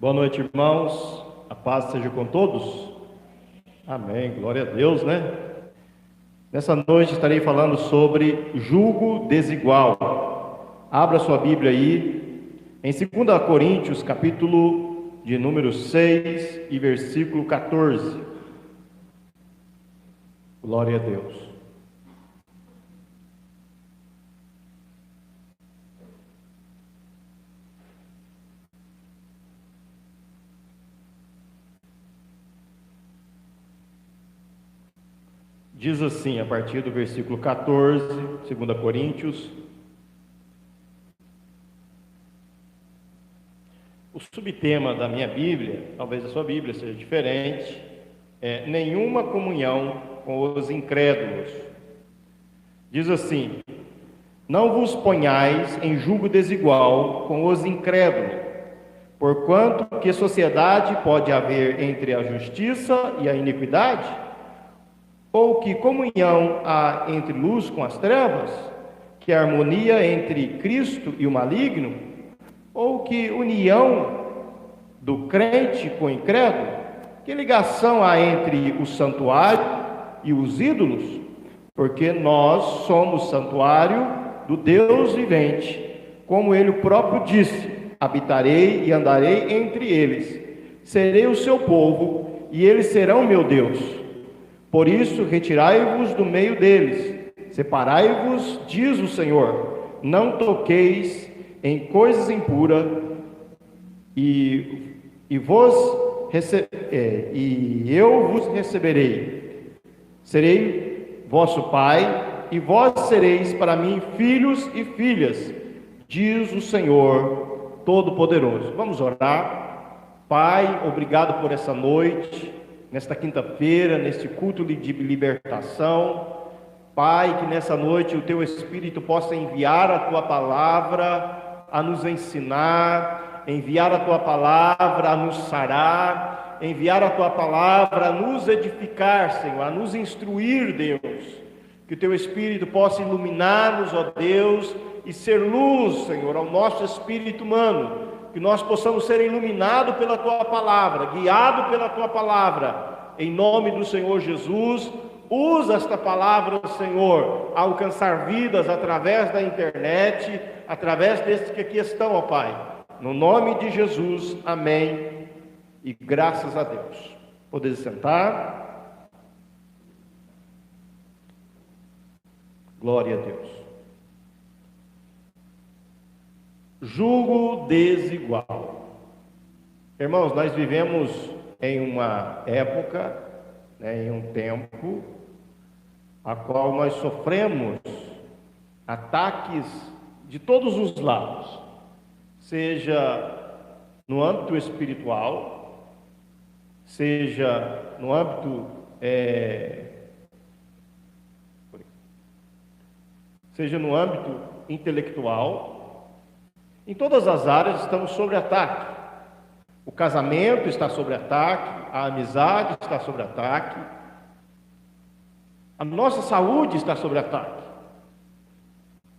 Boa noite, irmãos. A paz seja com todos. Amém. Glória a Deus, né? Nessa noite estarei falando sobre jugo desigual. Abra sua Bíblia aí em 2 Coríntios, capítulo de número 6 e versículo 14. Glória a Deus. Diz assim, a partir do versículo 14, 2 Coríntios. O subtema da minha Bíblia, talvez a sua Bíblia seja diferente, é nenhuma comunhão com os incrédulos. Diz assim: não vos ponhais em jugo desigual com os incrédulos, porquanto que sociedade pode haver entre a justiça e a iniquidade? Ou que comunhão há entre luz com as trevas? Que harmonia entre Cristo e o maligno? Ou que união do crente com o incrédulo? Que ligação há entre o santuário e os ídolos? Porque nós somos santuário do Deus vivente, como ele próprio disse: habitarei e andarei entre eles, serei o seu povo, e eles serão meu Deus. Por isso, retirai-vos do meio deles, separai-vos, diz o Senhor, não toqueis em coisas impuras, e eu vos receberei. Serei vosso Pai, e vós sereis para mim filhos e filhas, diz o Senhor Todo-Poderoso. Vamos orar. Pai, obrigado por essa noite, nesta quinta-feira, neste culto de libertação. Pai, que nessa noite o Teu Espírito possa enviar a Tua palavra a nos ensinar, enviar a Tua palavra a nos sarar, enviar a Tua palavra a nos edificar, Senhor, a nos instruir, Deus. Que o Teu Espírito possa iluminar-nos, ó Deus, e ser luz, Senhor, ao nosso espírito humano. Que nós possamos ser iluminados pela Tua palavra, guiados pela Tua palavra, em nome do Senhor Jesus. Usa esta palavra, Senhor, a alcançar vidas através da internet, através desses que aqui estão, ó Pai, no nome de Jesus, amém, e graças a Deus. Podeis sentar. Glória a Deus. Jugo desigual. Irmãos, nós vivemos em uma época, em um tempo, a qual nós sofremos ataques de todos os lados, seja no âmbito espiritual, seja no âmbito intelectual. Em todas as áreas estamos sob ataque. O casamento está sob ataque, a amizade está sob ataque, a nossa saúde está sob ataque.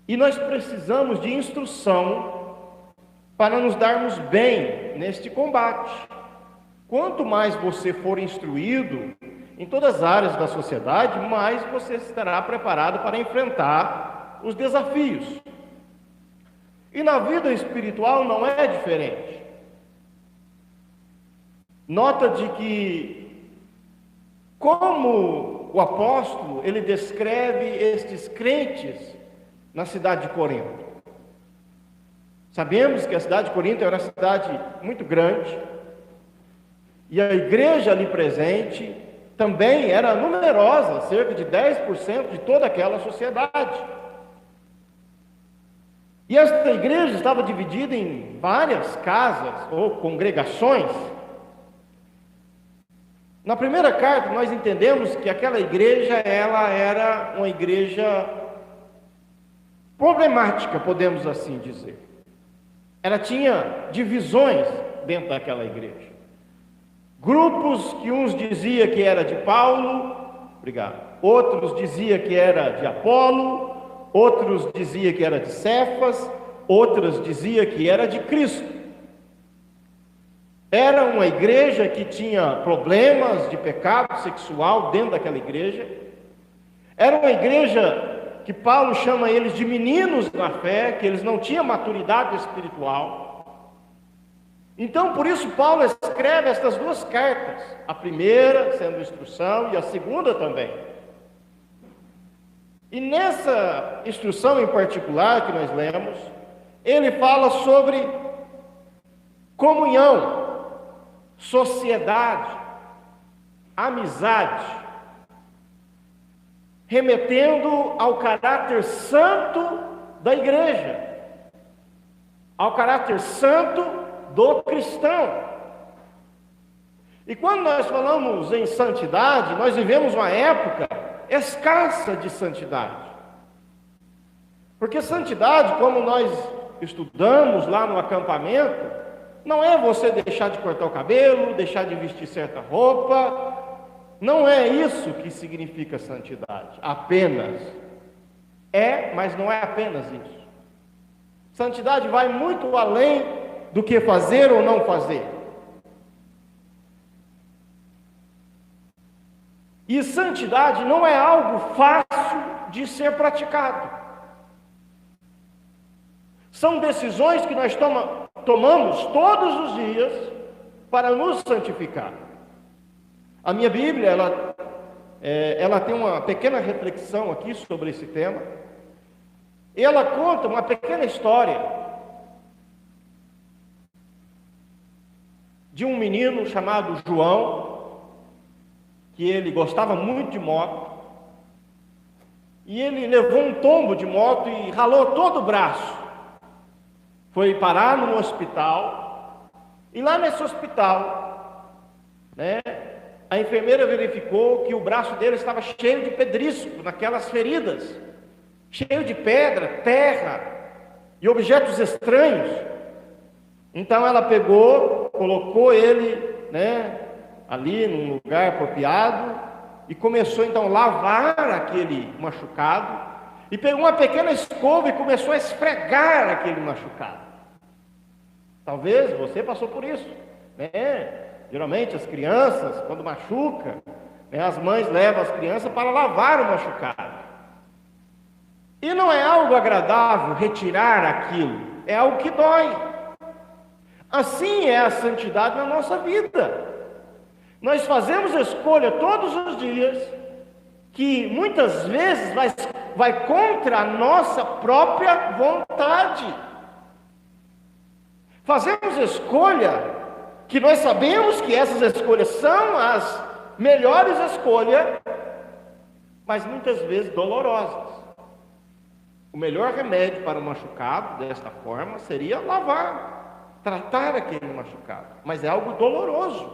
E nós precisamos de instrução para nos darmos bem neste combate. Quanto mais você for instruído em todas as áreas da sociedade, mais você estará preparado para enfrentar os desafios. E na vida espiritual não é diferente. Nota de que, como o apóstolo, ele descreve estes crentes na cidade de Corinto. Sabemos que a cidade de Corinto era uma cidade muito grande, e a igreja ali presente também era numerosa, cerca de 10% de toda aquela sociedade. E esta igreja estava dividida em várias casas ou congregações. Na primeira carta nós entendemos que aquela igreja, ela era uma igreja problemática, podemos assim dizer. Ela tinha divisões dentro daquela igreja. Grupos que uns diziam que era de Paulo, outros diziam que era de Apolo, outros diziam que era de Cefas, outros diziam que era de Cristo. Era uma igreja que tinha problemas de pecado sexual dentro daquela igreja. Era uma igreja que Paulo chama eles de meninos na fé, que eles não tinham maturidade espiritual. Então, por isso, Paulo escreve estas duas cartas, a primeira sendo instrução e a segunda também. E nessa instrução em particular que nós lemos, ele fala sobre comunhão, sociedade, amizade, remetendo ao caráter santo da igreja, ao caráter santo do cristão. E quando nós falamos em santidade, nós vivemos uma época escassa de santidade. Porque santidade, como nós estudamos lá no acampamento, não é você deixar de cortar o cabelo, deixar de vestir certa roupa. Não é isso que significa santidade, apenas. É, mas não é apenas isso. Santidade vai muito além do que fazer ou não fazer. E santidade não é algo fácil de ser praticado. São decisões que nós tomamos todos os dias para nos santificar. A minha Bíblia, ela tem uma pequena reflexão aqui sobre esse tema. E ela conta uma pequena história de um menino chamado João, que ele gostava muito de moto, e ele levou um tombo de moto e ralou todo o braço. Foi parar no hospital, e lá nesse hospital, a enfermeira verificou que o braço dele estava cheio de pedrisco, naquelas feridas, cheio de pedra, terra e objetos estranhos. Então ela pegou, colocou ele, ali num lugar apropriado, e começou então a lavar aquele machucado, e pegou uma pequena escova e começou a esfregar aquele machucado. Talvez você passou por isso, Geralmente as crianças, quando machuca, as mães levam as crianças para lavar o machucado. E não é algo agradável retirar aquilo, é algo que dói. Assim é a santidade na nossa vida. Nós fazemos escolha todos os dias que muitas vezes vai contra a nossa própria vontade. Fazemos escolha que nós sabemos que essas escolhas são as melhores escolhas, mas muitas vezes dolorosas. O melhor remédio para o machucado desta forma seria lavar, tratar aquele machucado, mas é algo doloroso.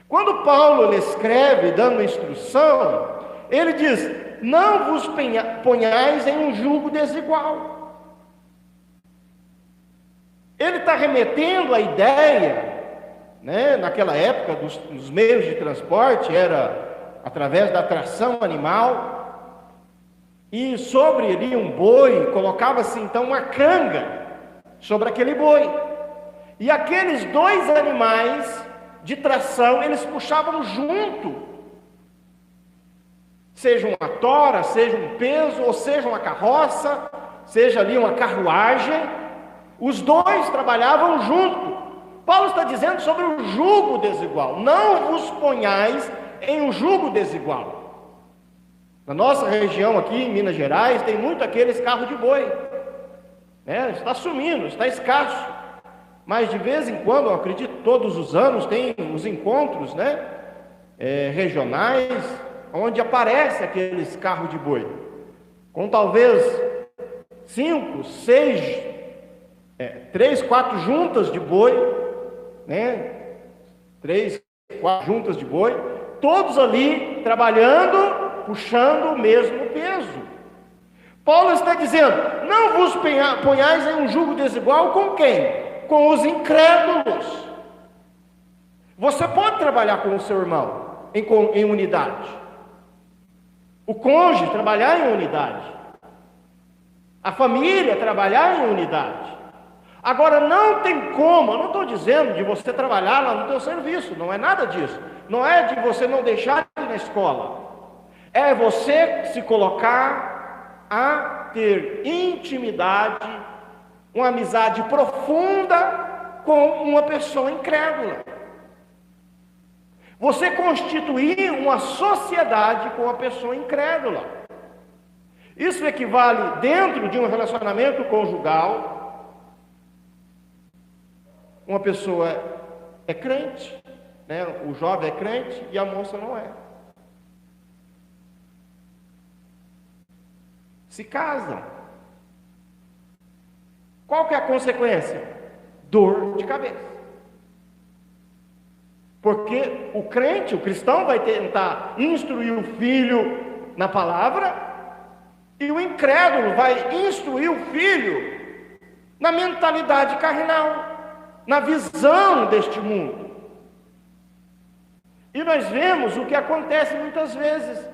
Quando Paulo ele escreve dando instrução, ele diz: não vos ponhais em um jugo desigual. Ele está remetendo a ideia, naquela época dos meios de transporte, era através da tração animal, e sobre ali um boi, colocava-se então uma canga sobre aquele boi, e aqueles dois animais de tração, eles puxavam junto, seja uma tora, seja um peso, ou seja uma carroça, seja ali uma carruagem, os dois trabalhavam junto. Paulo está dizendo sobre o jugo desigual. Não vos ponhais em um jugo desigual. Na nossa região aqui, em Minas Gerais, tem muito aqueles carros de boi. Está sumindo, está escasso. Mas de vez em quando, eu acredito todos os anos, tem os encontros regionais, onde aparece aqueles carros de boi. Com talvez 5, 6, 3, 4 juntas de boi, 3, 4 juntas de boi, todos ali trabalhando, puxando o mesmo peso. Paulo está dizendo: não vos ponhais em um jugo desigual com quem? Com os incrédulos. Você pode trabalhar com o seu irmão em unidade, o cônjuge trabalhar em unidade, a família trabalhar em unidade. Agora, não tem como, eu não estou dizendo de você trabalhar lá no teu serviço, não é nada disso. Não é de você não deixar de ir na escola. É você se colocar a ter intimidade, uma amizade profunda com uma pessoa incrédula. Você constituir uma sociedade com uma pessoa incrédula. Isso equivale, dentro de um relacionamento conjugal, uma pessoa é crente, né? O jovem é crente e a moça não é. Se casam. Qual que é a consequência? Dor de cabeça. Porque o crente, o cristão, vai tentar instruir o filho na palavra, e o incrédulo vai instruir o filho na mentalidade carnal, na visão deste mundo. E nós vemos o que acontece muitas vezes.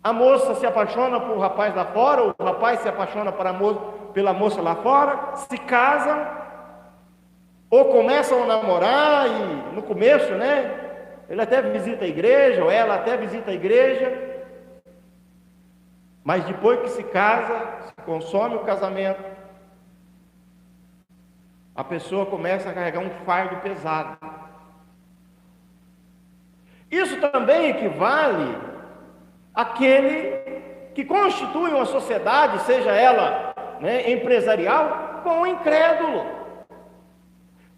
A moça se apaixona por rapaz lá fora, o rapaz se apaixona pela moça lá fora, se casam, ou começam a namorar, e no começo, né, ele até visita a igreja, ou ela até visita a igreja, mas depois que se casa, se consome o casamento, a pessoa começa a carregar um fardo pesado. Isso também equivale àquele que constitui uma sociedade, seja ela, né, empresarial, com o incrédulo.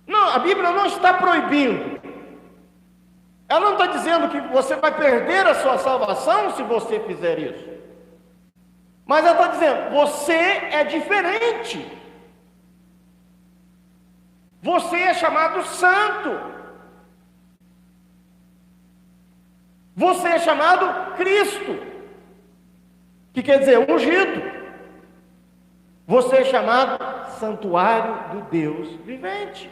Não, a Bíblia não está proibindo. Ela não está dizendo que você vai perder a sua salvação se você fizer isso. Mas ela está dizendo, você é diferente. Você é chamado santo. Você é chamado Cristo, que quer dizer ungido. Você é chamado santuário do Deus vivente.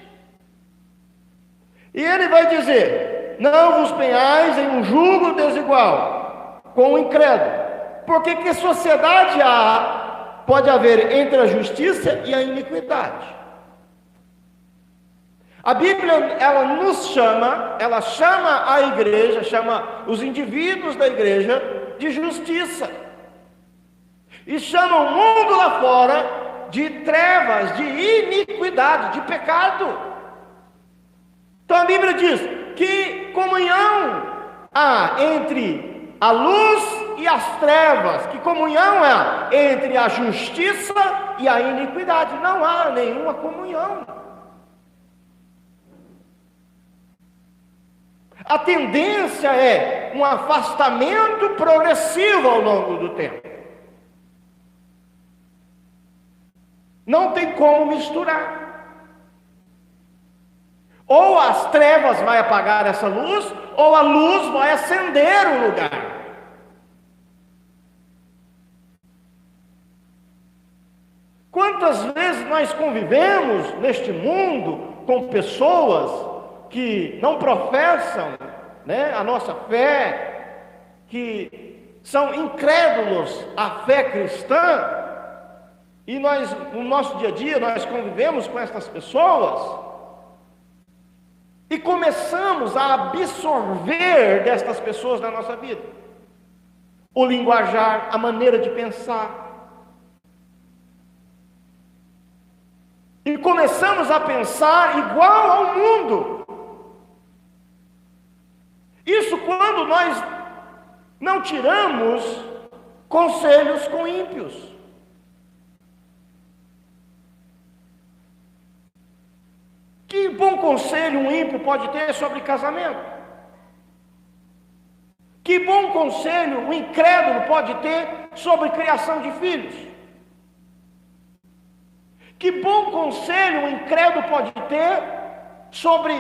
E ele vai dizer, não vos penhais em um jugo desigual com o incrédulo. Porque que sociedade pode haver entre a justiça e a iniquidade? A Bíblia, ela chama a igreja, chama os indivíduos da igreja de justiça. E chama o mundo lá fora de trevas, de iniquidade, de pecado. Então a Bíblia diz que comunhão há entre a luz e as trevas, que comunhão há entre a justiça e a iniquidade. Não há nenhuma comunhão. A tendência é um afastamento progressivo ao longo do tempo. Não tem como misturar. Ou as trevas vai apagar essa luz, ou a luz vai acender o lugar. Quantas vezes nós convivemos neste mundo com pessoas que não professam, né, a nossa fé, que são incrédulos à fé cristã, e nós, no nosso dia a dia, nós convivemos com essas pessoas, e começamos a absorver destas pessoas na nossa vida, o linguajar, a maneira de pensar, e começamos a pensar igual ao mundo. Isso quando nós não tiramos conselhos com ímpios. Que bom conselho um ímpio pode ter sobre casamento? Que bom conselho um incrédulo pode ter sobre criação de filhos? Que bom conselho um incrédulo pode ter sobre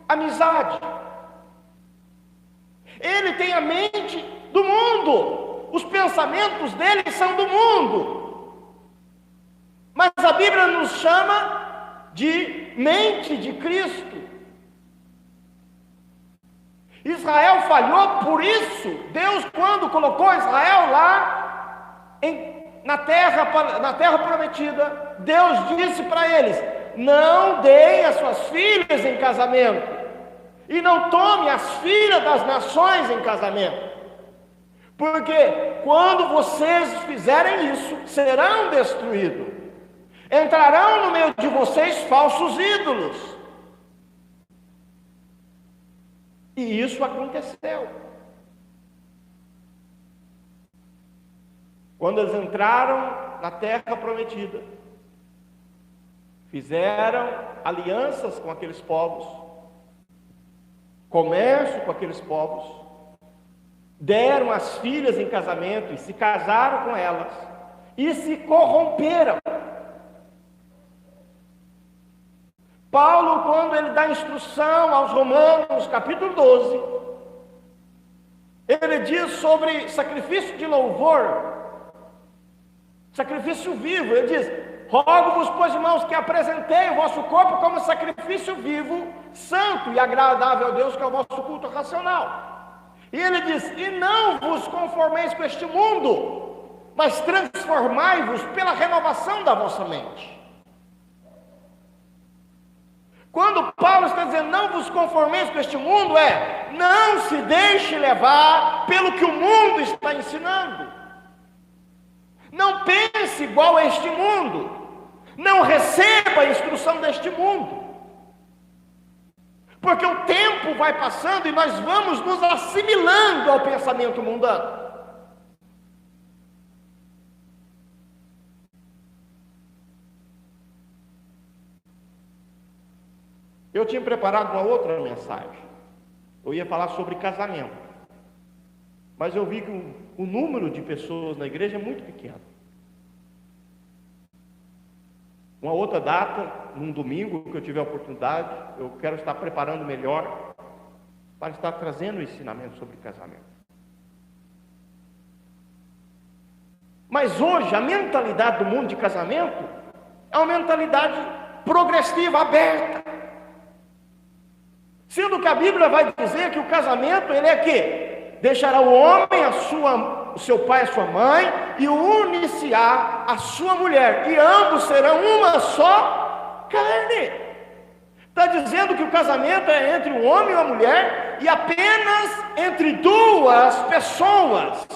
amizade? Ele tem a mente do mundo, os pensamentos dele são do mundo. Mas a Bíblia nos chama de mente de Cristo. Israel falhou por isso. Deus, quando colocou Israel lá na terra prometida, Deus disse para eles: não deem as suas filhas em casamento, e não tome as filhas das nações em casamento, porque quando vocês fizerem isso, serão destruídos. Entrarão no meio de vocês falsos ídolos. E isso aconteceu. Quando eles entraram na terra prometida, fizeram alianças com aqueles povos, comércio com aqueles povos, deram as filhas em casamento e se casaram com elas, e se corromperam. Paulo, quando ele dá instrução aos Romanos, capítulo 12, ele diz sobre sacrifício de louvor, sacrifício vivo. Ele diz: rogo-vos, pois, irmãos, que apresentei o vosso corpo como sacrifício vivo, santo e agradável a Deus, que é o vosso culto racional. E ele diz: e não vos conformeis com este mundo, mas transformai-vos pela renovação da vossa mente. Quando Paulo está dizendo não vos conformeis com este mundo, não se deixe levar pelo que o mundo está ensinando. Não pense igual a este mundo. Não receba a instrução deste mundo. Porque o tempo vai passando e nós vamos nos assimilando ao pensamento mundano. Eu tinha preparado uma outra mensagem. Eu ia falar sobre casamento. Mas eu vi que o número de pessoas na igreja é muito pequeno. Uma outra data, num domingo que eu tiver a oportunidade, eu quero estar preparando melhor para estar trazendo o ensinamento sobre casamento. Mas hoje a mentalidade do mundo de casamento é uma mentalidade progressiva, aberta. Sendo que a Bíblia vai dizer que o casamento, ele é que deixará o homem o seu pai e a sua mãe, e unir-se-á a sua mulher, e ambos serão uma só carne. Está dizendo que o casamento é entre um homem e uma mulher, e apenas entre duas pessoas.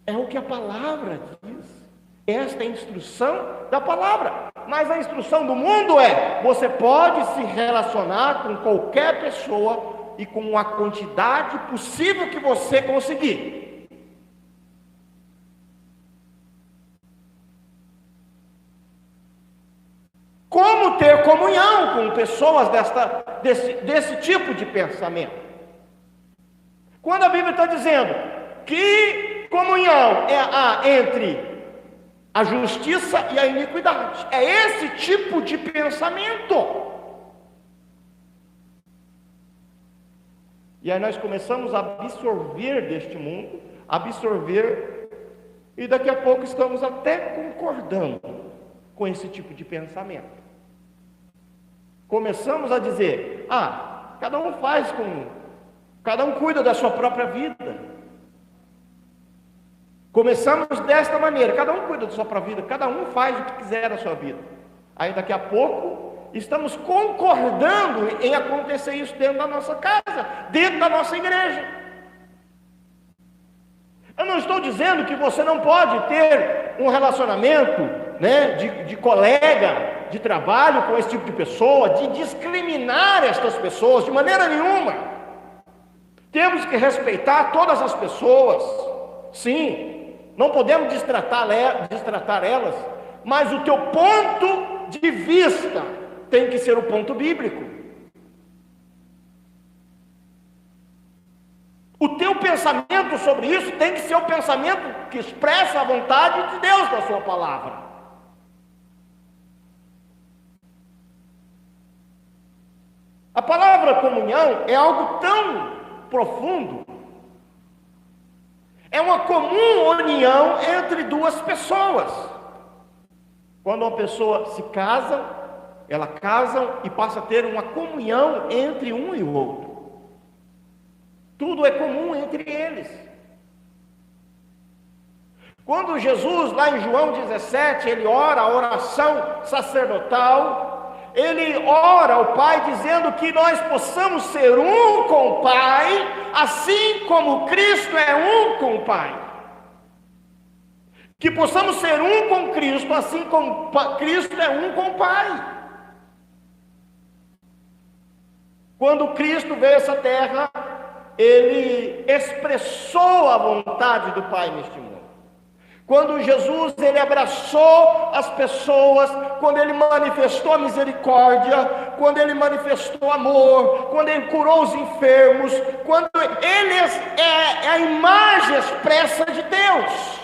É o que a palavra diz. Esta é a instrução da palavra. Mas a instrução do mundo você pode se relacionar com qualquer pessoa e com a quantidade possível que você conseguir. Como ter comunhão com pessoas desse tipo de pensamento? Quando a Bíblia está dizendo que comunhão há entre a justiça e a iniquidade, é esse tipo de pensamento. E aí nós começamos a absorver deste mundo, e daqui a pouco estamos até concordando com esse tipo de pensamento. Começamos a dizer: cada um cuida da sua própria vida. Começamos desta maneira: cada um cuida da sua própria vida, cada um faz o que quiser da sua vida. Aí daqui a pouco estamos concordando em acontecer isso dentro da nossa casa, dentro da nossa igreja. Eu não estou dizendo que você não pode ter um relacionamento, de colega, de trabalho com esse tipo de pessoa, de discriminar estas pessoas de maneira nenhuma. Temos que respeitar todas as pessoas, sim. Não podemos destratar elas, mas o teu ponto de vista tem que ser o ponto bíblico. O teu pensamento sobre isso tem que ser o pensamento que expressa a vontade de Deus na sua palavra. A palavra comunhão é algo tão profundo. É uma comum união entre duas pessoas. Quando uma pessoa se casa, elas casam e passa a ter uma comunhão entre um e o outro. Tudo é comum entre eles. Quando Jesus, lá em João 17, ele ora a oração sacerdotal, ele ora ao Pai dizendo que nós possamos ser um com o Pai, assim como Cristo é um com o Pai. Que possamos ser um com Cristo, assim como Cristo é um com o Pai. Quando Cristo veio a essa terra, ele expressou a vontade do Pai neste mundo. Quando Jesus, ele abraçou as pessoas, quando ele manifestou a misericórdia, quando ele manifestou amor, quando ele curou os enfermos, quando ele é a imagem expressa de Deus.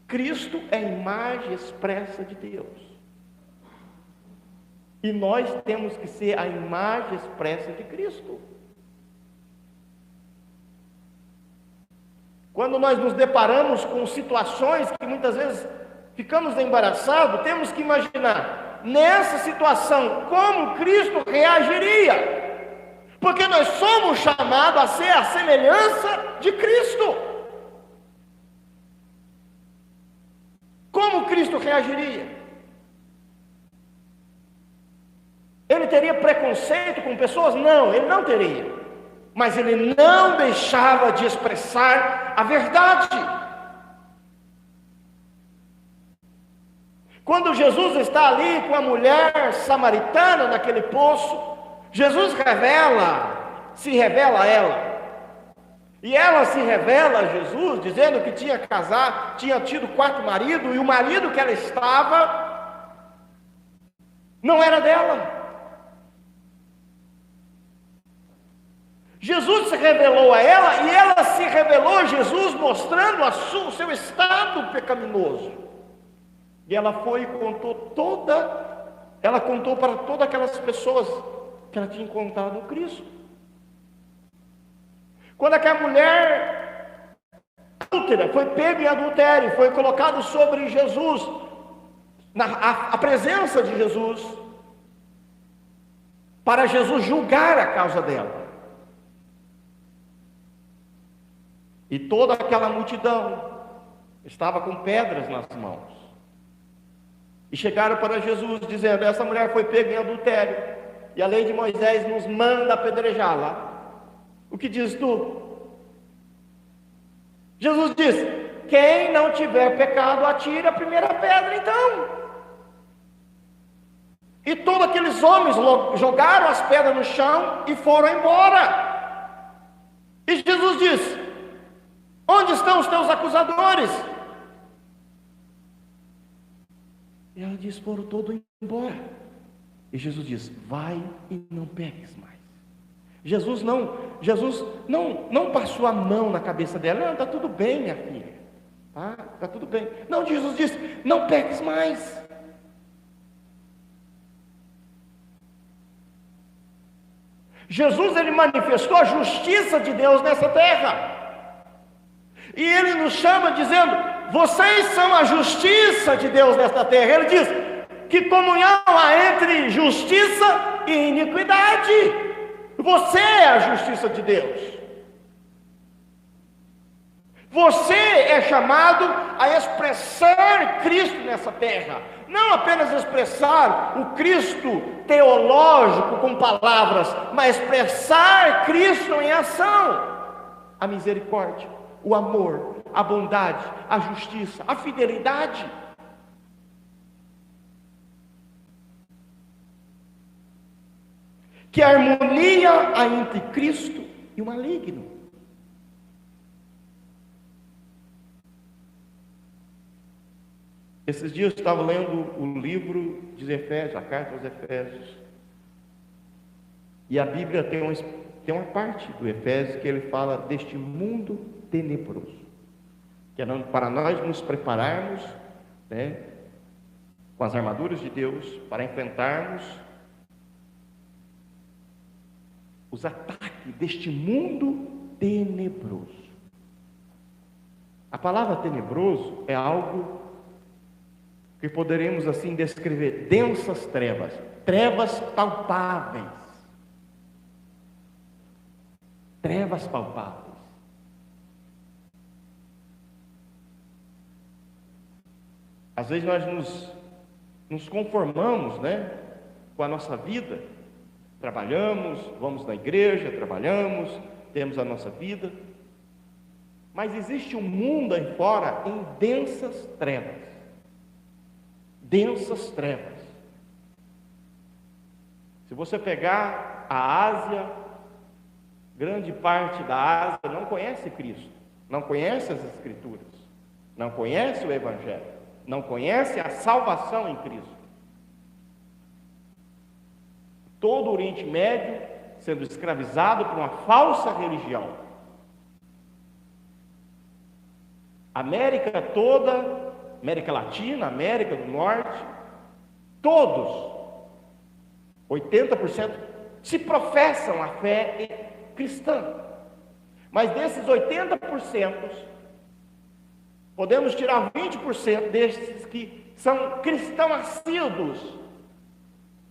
Cristo é a imagem expressa de Deus. E nós temos que ser a imagem expressa de Cristo. Quando nós nos deparamos com situações que muitas vezes ficamos embaraçados, temos que imaginar, nessa situação, como Cristo reagiria. Porque nós somos chamados a ser a semelhança de Cristo. Como Cristo reagiria? Ele teria preconceito com pessoas? Não, ele não teria. Mas ele não deixava de expressar a verdade. Quando Jesus está ali com a mulher samaritana naquele poço, Jesus se revela a ela. E ela se revela a Jesus, dizendo que tinha tido 4 maridos, e o marido que ela estava não era dela. Jesus se revelou a ela, e ela se revelou a Jesus, mostrando o seu estado pecaminoso. E ela foi e contou para todas aquelas pessoas que ela tinha encontrado no Cristo. Quando aquela mulher adúltera foi pega em adultério, foi colocado sobre Jesus, a presença de Jesus, para Jesus julgar a causa dela. E toda aquela multidão estava com pedras nas mãos. E chegaram para Jesus dizendo: essa mulher foi pega em adultério, e a lei de Moisés nos manda apedrejá-la. O que diz tu? Jesus disse: quem não tiver pecado, atire a primeira pedra então. E todos aqueles homens jogaram as pedras no chão e foram embora. E Jesus disse: onde estão os teus acusadores? E ela diz: foram todos embora. E Jesus diz: vai e não peques mais. Jesus não passou a mão na cabeça dela. Não, está tudo bem, minha filha. Está tudo bem. Não, Jesus disse: não peques mais. Jesus, ele manifestou a justiça de Deus nessa terra. E ele nos chama dizendo: vocês são a justiça de Deus nesta terra. Ele diz: que comunhão há entre justiça e iniquidade? Você é a justiça de Deus. Você é chamado a expressar Cristo nessa terra. Não apenas expressar o Cristo teológico com palavras, mas expressar Cristo em ação. A misericórdia, o amor, a bondade, a justiça, a fidelidade. Que a harmonia há entre Cristo e o maligno. Esses dias eu estava lendo o livro de Efésios, a carta aos Efésios. E a Bíblia tem uma parte do Efésios que ele fala deste mundo tenebroso. Que é para nós nos prepararmos, né, com as armaduras de Deus, para enfrentarmos os ataques deste mundo tenebroso. A palavra tenebroso é algo que poderemos assim descrever: densas trevas, trevas palpáveis. Trevas palpáveis. Às vezes nós nos conformamos, né, com a nossa vida. Trabalhamos, vamos na igreja, trabalhamos, temos a nossa vida. Mas existe um mundo aí fora em densas trevas. Densas trevas. Se você pegar a Ásia, grande parte da Ásia não conhece Cristo, não conhece as Escrituras, não conhece o Evangelho, não conhece a salvação em Cristo. Todo o Oriente Médio sendo escravizado por uma falsa religião. América toda, América Latina, América do Norte, todos, 80% se professam a fé cristã. Mas desses 80%, podemos tirar 20% desses que são cristãos assíduos,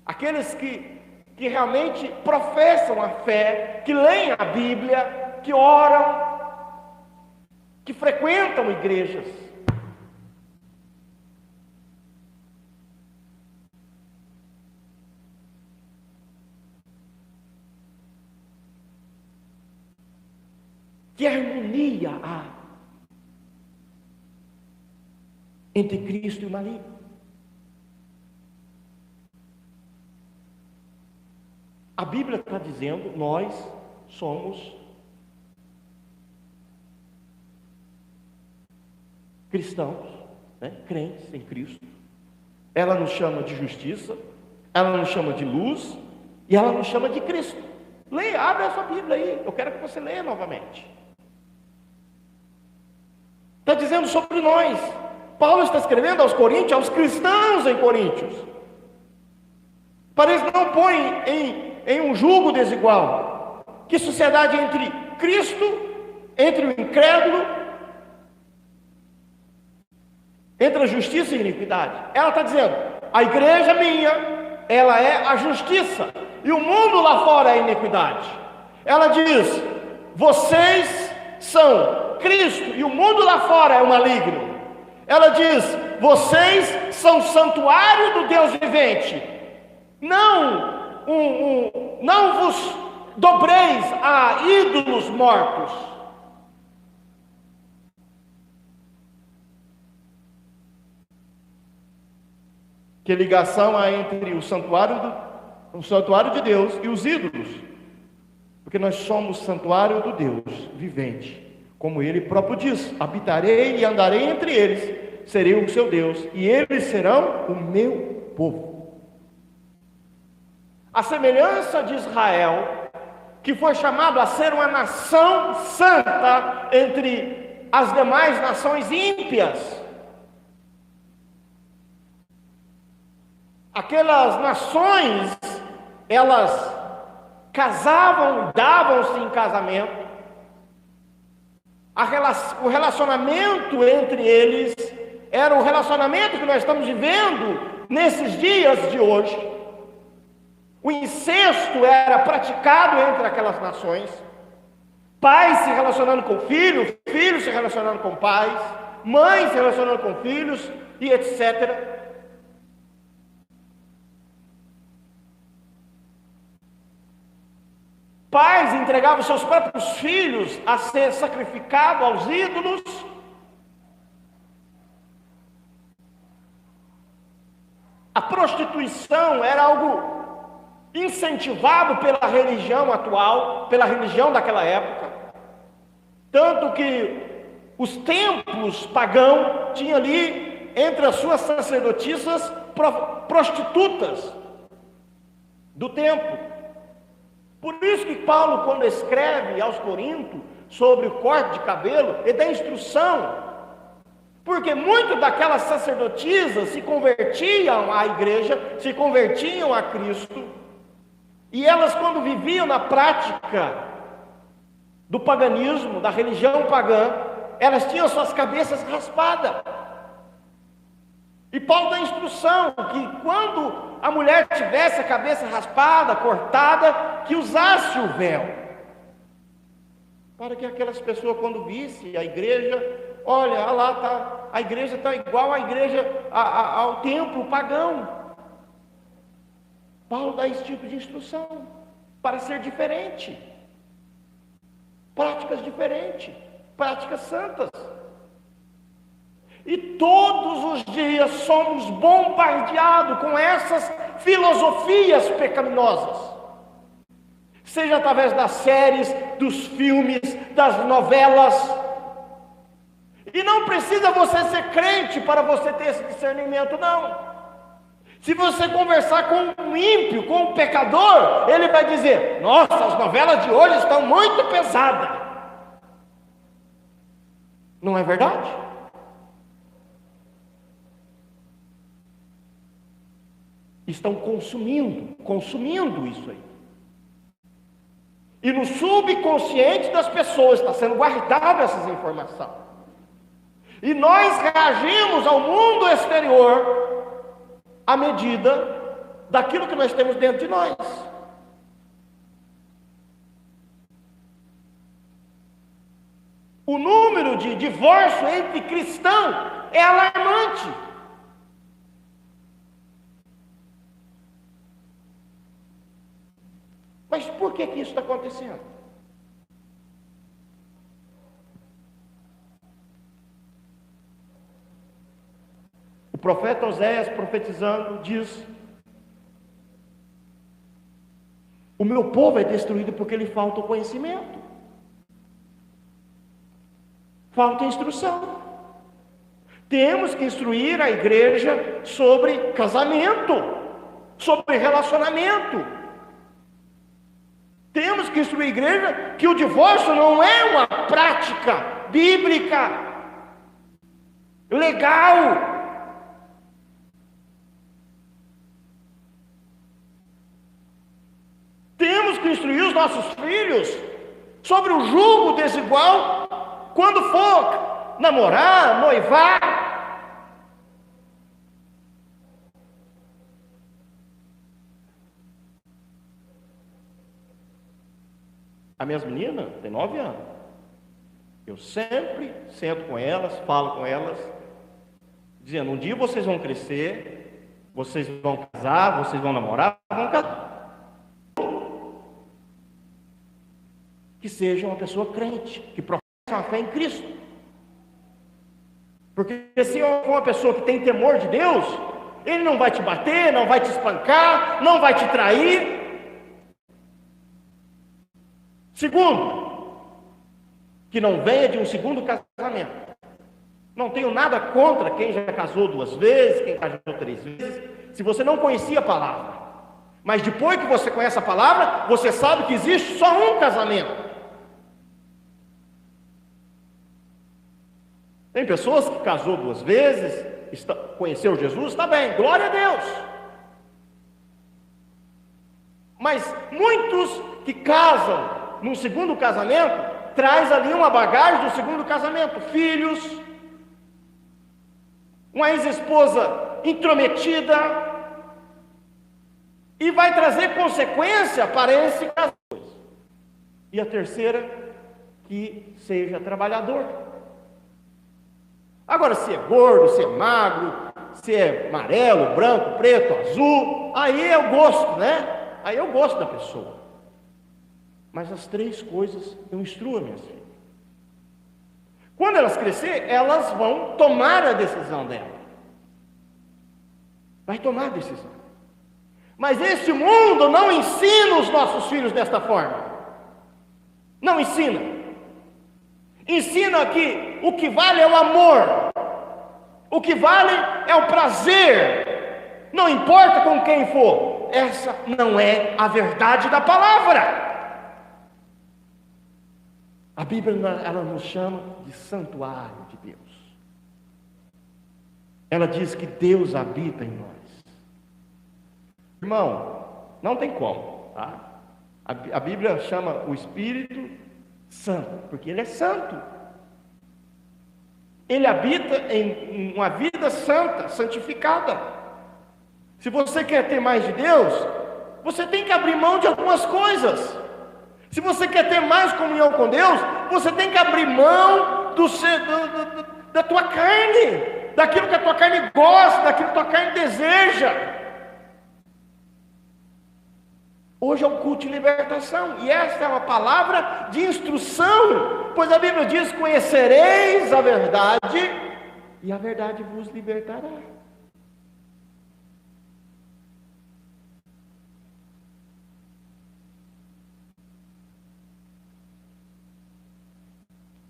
aqueles que realmente professam a fé, que leem a Bíblia, que oram, que frequentam igrejas. Que harmonia há entre Cristo e o maligno? A Bíblia está dizendo, nós somos cristãos, né? Crentes em Cristo. Ela nos chama de justiça, ela nos chama de luz e ela nos chama de Cristo. Leia, abre a sua Bíblia aí, eu quero que você leia novamente. Está dizendo sobre nós. Paulo está escrevendo aos Coríntios, aos cristãos em Coríntios. Parece que não põe em um julgo desigual. Que sociedade entre Cristo, entre o incrédulo, entre a justiça e a iniquidade. Ela está dizendo, a igreja minha, ela é a justiça, e o mundo lá fora é a iniquidade. Ela diz, vocês são Cristo, e o mundo lá fora é o maligno. Ela diz, vocês são santuário do Deus vivente. Não vos dobreis a ídolos mortos. Que ligação há entre o santuário de Deus e os ídolos? Porque nós somos santuário do Deus vivente. Como ele próprio diz, habitarei e andarei entre eles, serei o seu Deus, e eles serão o meu povo. A semelhança de Israel, que foi chamado a ser uma nação santa entre as demais nações ímpias. Aquelas nações, elas casavam, davam-se em casamento. O relacionamento entre eles era o relacionamento que nós estamos vivendo nesses dias de hoje. O incesto era praticado entre aquelas nações. Pais se relacionando com filhos, filhos se relacionando com pais, mães se relacionando com filhos e etc. Pais entregavam seus próprios filhos a ser sacrificado aos ídolos. A prostituição era algo incentivado pela religião atual, pela religião daquela época. Tanto que os templos pagãos tinham ali, entre as suas sacerdotisas, prostitutas do templo. Por isso que Paulo, quando escreve aos Coríntios sobre o corte de cabelo, ele dá instrução, porque muitas daquelas sacerdotisas se convertiam à igreja, se convertiam a Cristo, e elas, quando viviam na prática do paganismo, da religião pagã, elas tinham suas cabeças raspadas. E Paulo dá instrução que quando a mulher tivesse a cabeça raspada, cortada, que usasse o véu, para que aquelas pessoas, quando vissem a igreja, olha lá está a igreja está igual à igreja, ao templo pagão. Paulo dá esse tipo de instrução, para ser diferente, práticas diferentes, práticas santas. E todos os dias somos bombardeados com essas filosofias pecaminosas, seja através das séries, dos filmes, das novelas. E não precisa você ser crente para você ter esse discernimento, não. Se você conversar com um ímpio, com um pecador, ele vai dizer: nossa, as novelas de hoje estão muito pesadas. Não é verdade? Estão consumindo isso aí. E no subconsciente das pessoas está sendo guardada essas informações. E nós reagimos ao mundo exterior à medida daquilo que nós temos dentro de nós. O número de divórcio entre cristãos é alarmante. Mas por que isso está acontecendo? O profeta Oséias, profetizando, diz: o meu povo é destruído porque lhe falta o conhecimento, falta instrução. Temos que instruir a igreja sobre casamento, sobre relacionamento. Temos que instruir a igreja que o divórcio não é uma prática bíblica, legal. Temos que instruir os nossos filhos sobre o julgo desigual quando for namorar, noivar. As minhas meninas têm 9 anos. Eu sempre sento com elas, falo com elas, dizendo: um dia vocês vão crescer, vocês vão casar, vocês vão namorar, vão casar. Que seja uma pessoa crente, que professa a fé em Cristo. Porque se for uma pessoa que tem temor de Deus, ele não vai te bater, não vai te espancar, não vai te trair. Segundo, que não venha de um segundo casamento. Não tenho nada contra quem já casou 2 vezes, quem casou 3 vezes, se você não conhecia a palavra. Mas depois que você conhece a palavra, você sabe que existe só um casamento. Tem pessoas que casou 2 vezes, conheceu Jesus, está bem, glória a Deus. Mas muitos que casam num segundo casamento, traz ali uma bagagem do segundo casamento, filhos, uma ex-esposa intrometida, e vai trazer consequência para esse casamento. E a terceira, que seja trabalhador. Agora, se é gordo, se é magro, se é amarelo, branco, preto, azul, aí eu gosto, né? Aí eu gosto da pessoa. Mas as 3 coisas eu instruo as minhas filhas. Quando elas crescerem, elas vão tomar a decisão dela. Vai tomar a decisão. Mas este mundo não ensina os nossos filhos desta forma. Não ensina. Ensina que o que vale é o amor. O que vale é o prazer. Não importa com quem for. Essa não é a verdade da palavra. A Bíblia, ela nos chama de santuário de Deus. Ela diz que Deus habita em nós. Irmão, não tem como, tá? A Bíblia chama o Espírito Santo, porque Ele é santo. Ele habita em uma vida santa, santificada. Se você quer ter mais de Deus, você tem que abrir mão de algumas coisas. Se você quer ter mais comunhão com Deus, você tem que abrir mão da tua carne, daquilo que a tua carne gosta, daquilo que a tua carne deseja. Hoje é um culto de libertação, e esta é uma palavra de instrução, pois a Bíblia diz: conhecereis a verdade, e a verdade vos libertará.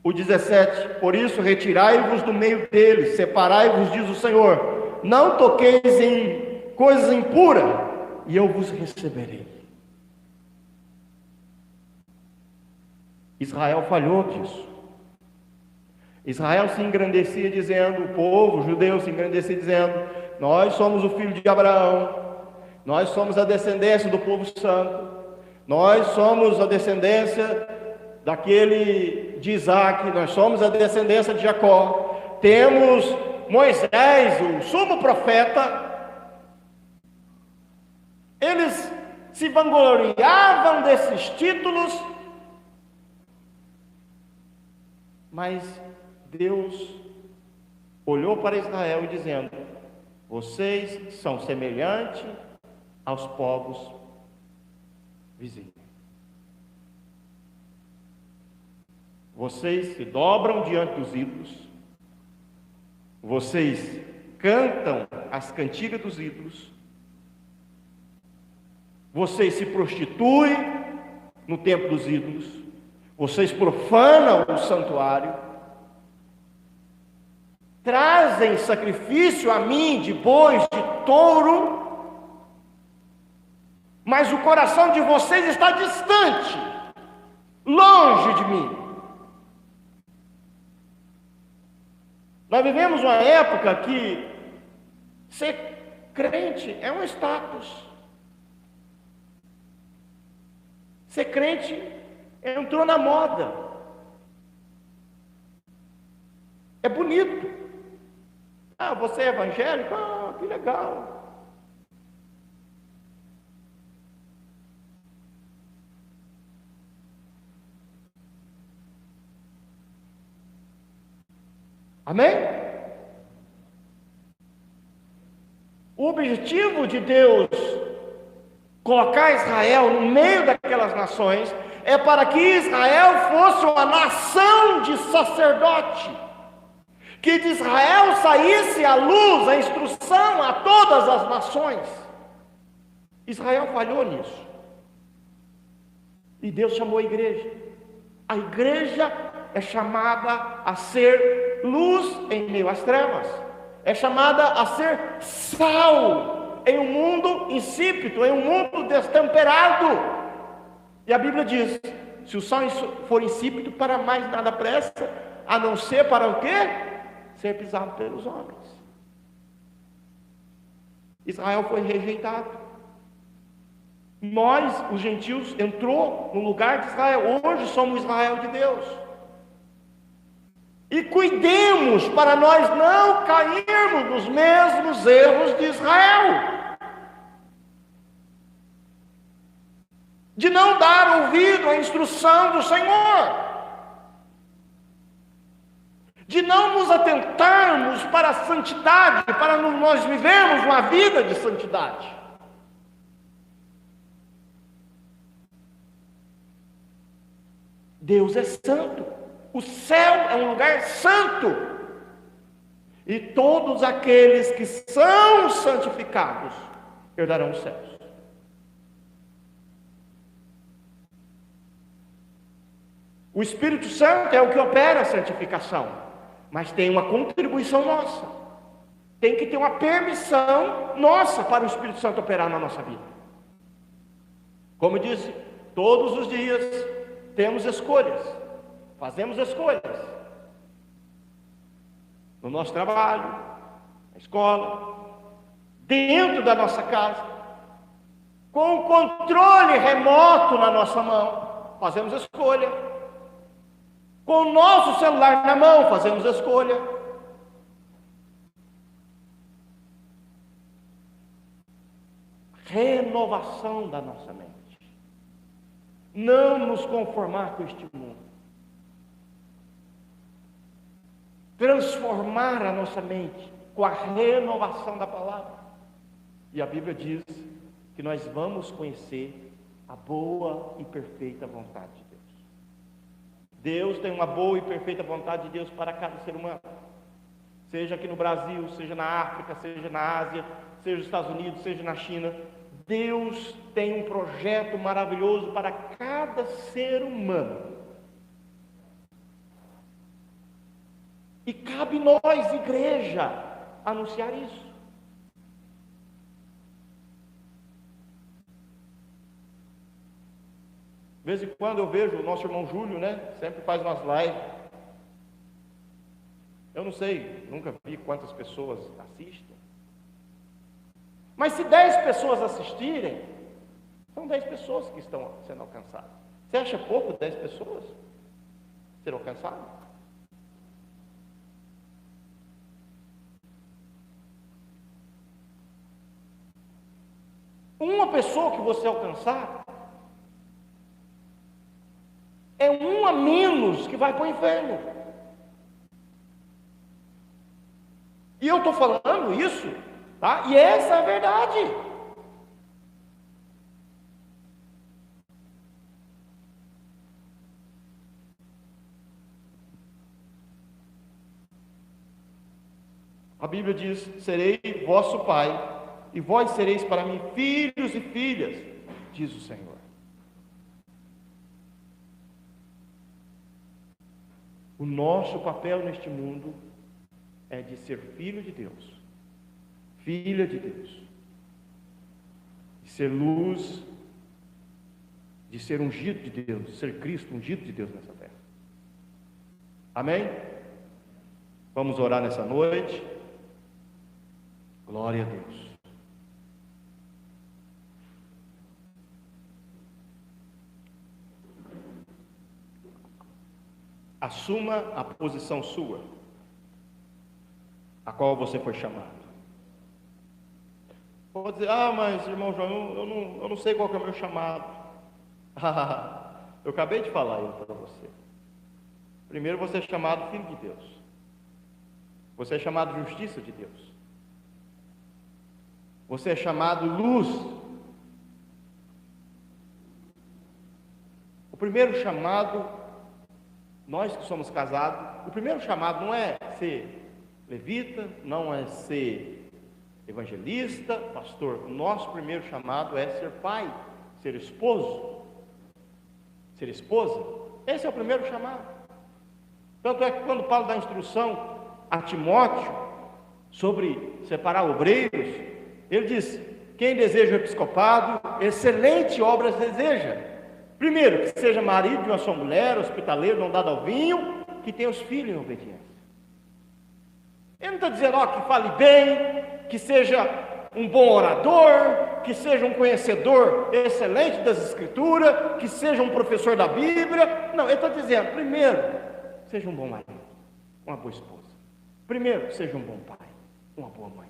O 17: por isso retirai-vos do meio deles, separai-vos, diz o Senhor, não toqueis em coisas impuras, e eu vos receberei. Israel falhou disso. Israel se engrandecia dizendo, o povo judeu se engrandecia dizendo: nós somos o filho de Abraão, nós somos a descendência do povo santo, nós somos a descendência daquele de Isaac, nós somos a descendência de Jacó, temos Moisés, o sumo profeta. Eles se vangloriavam desses títulos, mas Deus olhou para Israel e dizendo: vocês são semelhantes aos povos vizinhos. Vocês se dobram diante dos ídolos, vocês cantam as cantigas dos ídolos, vocês se prostituem no templo dos ídolos, vocês profanam o santuário, trazem sacrifício a mim de bois, de touro, mas o coração de vocês está distante, longe de mim. Nós vivemos uma época que ser crente é um status. Ser crente entrou na moda. É bonito. Ah, você é evangélico? Ah, que legal. Amém? O objetivo de Deus colocar Israel no meio daquelas nações é para que Israel fosse uma nação de sacerdote, que de Israel saísse a luz, a instrução a todas as nações. Israel falhou nisso, e Deus chamou a igreja. A igreja é chamada a ser luz em meio às trevas, é chamada a ser sal em um mundo insípido, em um mundo destemperado. E a Bíblia diz: se o sal for insípido, para mais nada presta, a não ser para o quê? Ser pisado pelos homens. Israel foi rejeitado. Nós, os gentios, entrou no lugar de Israel. Hoje somos Israel de Deus. E cuidemos para nós não cairmos nos mesmos erros de Israel, de não dar ouvido à instrução do Senhor, de não nos atentarmos para a santidade, para nós vivermos uma vida de santidade. Deus é santo, o céu é um lugar santo, e todos aqueles que são santificados herdarão os céus. O Espírito Santo é o que opera a santificação, mas tem uma contribuição nossa, tem que ter uma permissão nossa para o Espírito Santo operar na nossa vida. Como eu disse, todos os dias temos escolhas, fazemos escolhas, no nosso trabalho, na escola, dentro da nossa casa, com o controle remoto na nossa mão, fazemos escolha, com o nosso celular na mão, fazemos escolha. Renovação da nossa mente. Não nos conformar com este mundo. transformar a nossa mente com a renovação da palavra. E a Bíblia diz que nós vamos conhecer a boa e perfeita vontade de Deus. Deus tem uma boa e perfeita vontade de Deus para cada ser humano. Seja aqui no Brasil, seja na África, seja na Ásia, seja nos Estados Unidos, seja na China. Deus tem um projeto maravilhoso para cada ser humano. E cabe nós, igreja, anunciar isso. De vez em quando eu vejo o nosso irmão Júlio, sempre faz umas lives. Eu não sei, nunca vi quantas pessoas assistem. Mas se 10 pessoas assistirem, são 10 pessoas que estão sendo alcançadas. Você acha pouco 10 pessoas serem alcançadas? Uma pessoa que você alcançar, é um a menos que vai para o inferno. E eu estou falando isso, tá? E essa é a verdade. A Bíblia diz: serei vosso pai, e vós sereis para mim filhos e filhas, diz o Senhor. O nosso papel neste mundo é de ser filho de Deus, filha de Deus, de ser luz, de ser ungido de Deus, de ser Cristo ungido de Deus nessa terra. Amém? Vamos orar nessa noite. Glória a Deus. Assuma a posição sua, a qual você foi chamado. Pode dizer: mas irmão João, eu não sei qual que é o meu chamado. Eu acabei de falar isso para você. Primeiro, você é chamado filho de Deus. Você é chamado justiça de Deus. Você é chamado luz. O primeiro chamado, nós que somos casados, o primeiro chamado não é ser levita, não é ser evangelista, pastor. O nosso primeiro chamado é ser pai, ser esposo, ser esposa. Esse é o primeiro chamado. Tanto é que quando Paulo dá instrução a Timóteo sobre separar obreiros, ele diz: quem deseja o episcopado, excelente obras deseja. Primeiro, que seja marido de uma só mulher, hospitaleiro, não dado ao vinho, que tenha os filhos em obediência. Ele não está dizendo que fale bem, que seja um bom orador, que seja um conhecedor excelente das Escrituras, que seja um professor da Bíblia. Não, ele está dizendo: primeiro, seja um bom marido, uma boa esposa. Primeiro, seja um bom pai, uma boa mãe.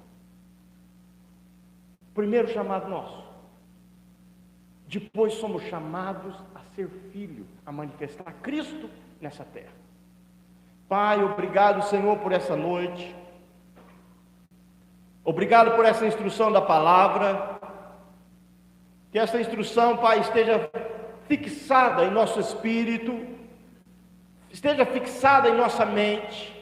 Primeiro chamado nosso. Depois somos chamados a ser filho, a manifestar Cristo nessa terra. Pai, obrigado, Senhor, por essa noite. Obrigado por essa instrução da palavra. Que essa instrução, Pai, esteja fixada em nosso espírito, esteja fixada em nossa mente,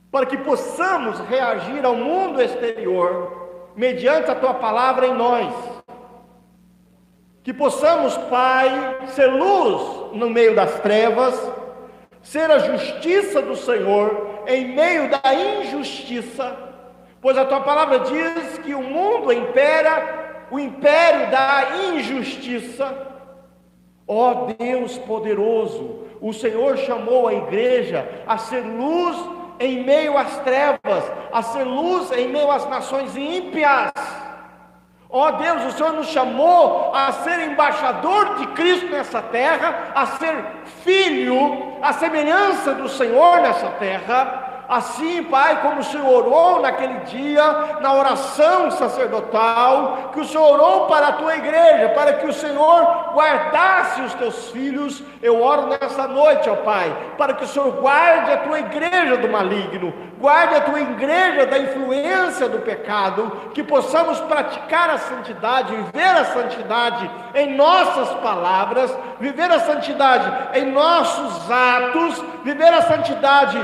para que possamos reagir ao mundo exterior, mediante a Tua palavra em nós. Que possamos, Pai, ser luz no meio das trevas, ser a justiça do Senhor em meio da injustiça, pois a Tua palavra diz que o mundo impera, o império da injustiça. Ó Deus poderoso, o Senhor chamou a igreja a ser luz em meio às trevas, a ser luz em meio às nações ímpias. Ó Deus, o Senhor nos chamou a ser embaixador de Cristo nessa terra, a ser filho, a semelhança do Senhor nessa terra, Assim, Pai, como o Senhor orou naquele dia, na oração sacerdotal, que o Senhor orou para a tua igreja, para que o Senhor guardasse os teus filhos, eu oro nessa noite, ó Pai, para que o Senhor guarde a tua igreja do maligno, guarde a tua igreja da influência do pecado, que possamos praticar a santidade, viver a santidade em nossas palavras, viver a santidade em nossos atos, viver a santidade,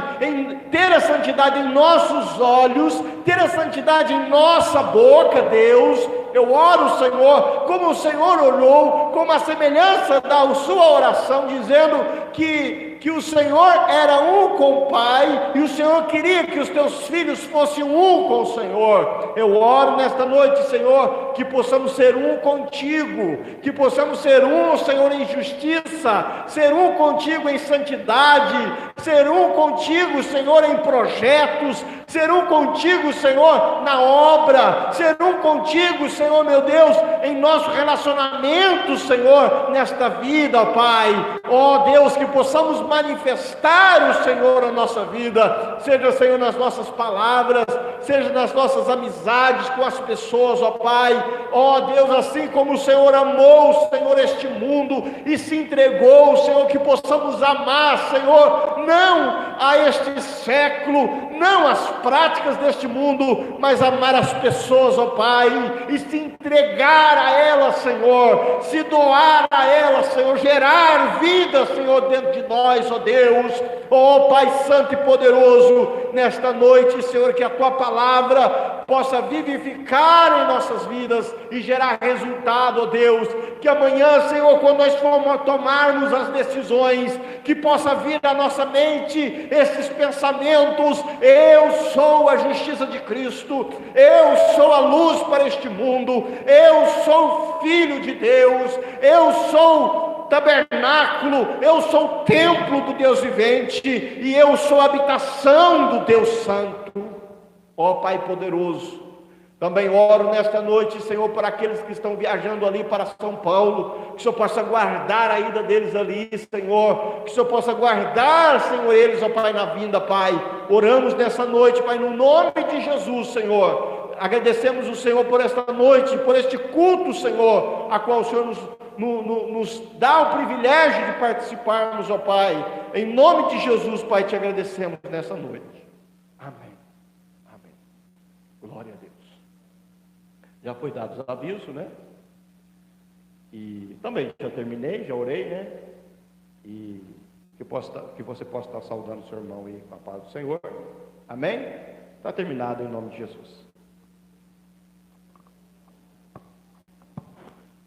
ter a santidade em nossos olhos, ter a santidade em nossa boca, Deus. Eu oro, Senhor, como o Senhor orou, como a semelhança da sua oração, dizendo que o Senhor era um com o Pai, e o Senhor queria que os teus filhos fossem um com o Senhor. Eu oro nesta noite, Senhor, que possamos ser um contigo, que possamos ser um, Senhor, em justiça, ser um contigo em santidade, ser um contigo, Senhor, em projetos, ser um contigo, Senhor, na obra, ser um contigo, Senhor, meu Deus, em nosso relacionamento, Senhor, nesta vida, ó Pai. Ó Deus, que possamos manifestar o Senhor na nossa vida, seja, Senhor, nas nossas palavras, seja nas nossas amizades com as pessoas, ó Pai. Ó Deus, assim como o Senhor amou, Senhor, este mundo e se entregou, Senhor, que possamos amar, Senhor, não a este século, não as práticas deste mundo, mas amar as pessoas, ó Pai, e se entregar a elas, Senhor, se doar a elas, Senhor, gerar vida, Senhor, dentro de nós, ó Deus. Ó Pai Santo e Poderoso, nesta noite, Senhor, que a Tua palavra possa vivificar em nossas vidas e gerar resultado, ó Deus. Que amanhã, Senhor, quando nós formos tomarmos as decisões, que possa vir à nossa mente esses pensamentos: eu sou a justiça de Cristo, eu sou a luz para este mundo, eu sou filho de Deus, eu sou tabernáculo, eu sou o templo do Deus vivente, e eu sou a habitação do Deus Santo. Ó Pai poderoso, também oro nesta noite, Senhor, para aqueles que estão viajando ali para São Paulo, que o Senhor possa guardar a ida deles ali, Senhor, que o Senhor possa guardar, Senhor, eles, ó Pai, na vinda, Pai. Oramos nessa noite, Pai, no nome de Jesus, Senhor. Agradecemos o Senhor por esta noite, por este culto, Senhor, a qual o Senhor nos dá o privilégio de participarmos, ó Pai. Em nome de Jesus, Pai, te agradecemos nessa noite. Amém. Amém. Glória a Deus. Já foi dado os avisos, né? E também já terminei, já orei, né? E que você possa estar saudando o seu irmão aí com a paz do Senhor. Amém? Está terminado em nome de Jesus.